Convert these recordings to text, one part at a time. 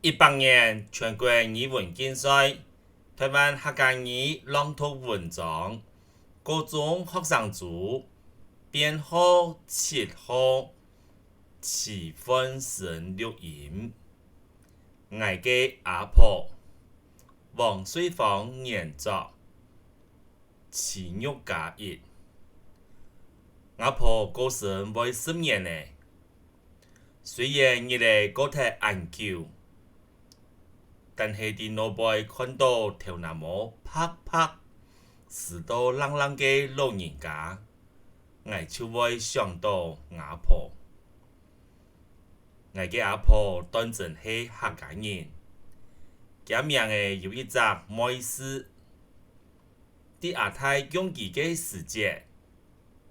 2018年全国语文竞赛，台湾客家语朗读文章，高中学生组编号7号，7分声录音。我嘅阿婆王水芳研作，耻辱加一。阿婆过身未10年呢，虽然日嚟过得安久，但系伫脑背看到头那么啪啪，死到冷冷嘅老人家，我就会想到阿婆。我嘅阿婆当真系客家人，家名嘅有一只妹事，伫阿太用期嘅时节。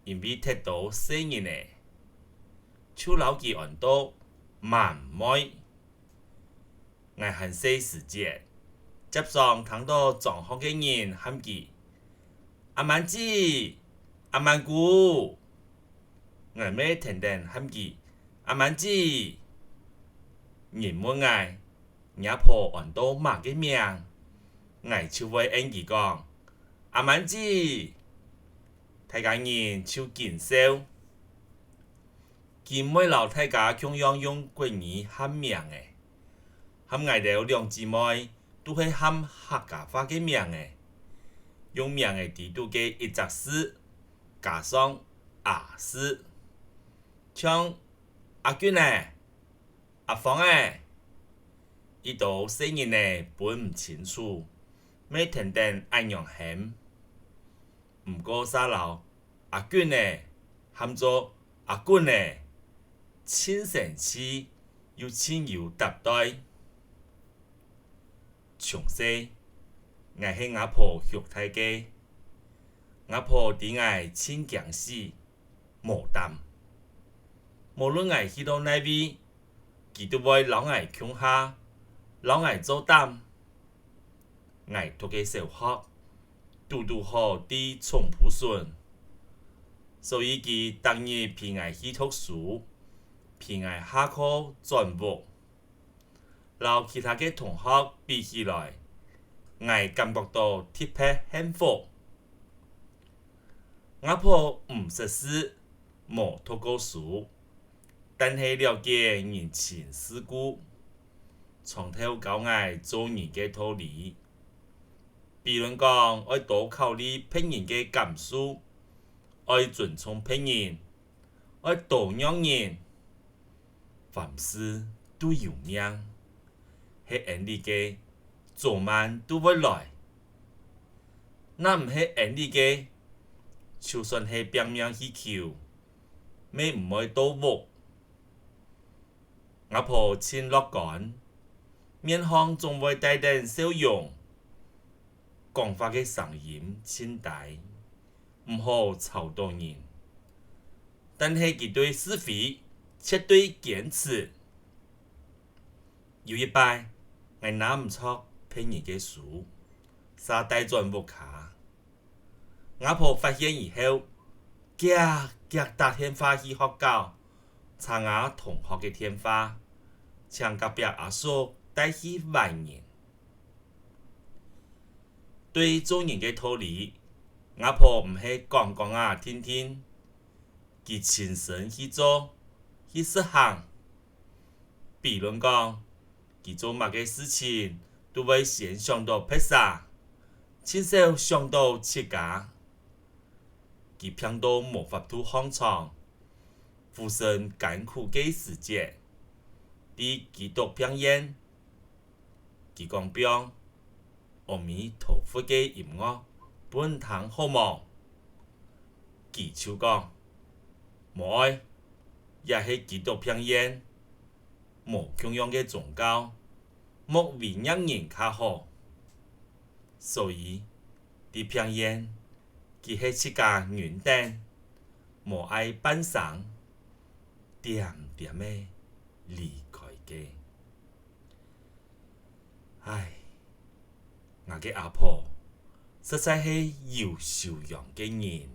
因为得到生日呢，就留佢按到慢妹。我很细时节，接上听到状况嘅人喊佢阿曼子、阿曼姑，我咪停停喊佢阿曼子。人问我，阿婆按到嘛嘅名，我就会应佢讲阿曼子。大家人就减少，佢每老大家同样用国语喊名嘅，喊我哋两姊妹都系喊客家话嘅名嘅，用名嘅地度嘅一只字加上阿字，像阿娟呢、阿芳呢，呢度声音呢分唔清楚，咪停停按样喊。唔过沙楼阿娟呢，喊做阿棍呢，亲神气又亲有搭对。从细我系阿婆育大家，阿婆伫我亲强势无担，无论我去到哪位，佢都会留我乡下，留我做担。我读嘅小学。拄好伫松浦村，所以佢逐日陪我去读书，陪我下课转屋。留其他嘅同学比起来，我感觉到特别幸福。阿婆唔识字，无读过书，但系了解人情世故，从头教我做人嘅道理。比如讲，爱多考虑别人嘅感受，爱尊重别人，爱多让人，凡事都有命，系缘理嘅，做慢都会来。那唔系缘理嘅，就算系拼命去求，咪唔会到屋。阿婆亲乐观，面孔总会带点笑容。讲话嘅声音清大，唔好吵到人。但系佢对是非绝对坚持。有一摆，我拿唔出骗人嘅书，撒大转木卡。阿婆发现以后，夹打电话去学校，查我同学嘅电话，请隔壁阿叔带去问人。对做人嘅道理，阿婆唔系讲啊听听，佢亲身去做，去实行。比如讲，佢做乜嘅事情，都会先想到披萨，亲手想到切家。佢拼到无法度放长，付身艰苦嘅时节，伫基督表演，佢讲表。阿弥陀佛嘅音乐本堂好无？佢就讲无爱，也是基督表演，无同样嘅宗教，莫为让人较好。所以伫表演，佢系一家原灯，无爱扮相，点点嘅离开嘅。唉。我嘅阿婆实在系有修养嘅人。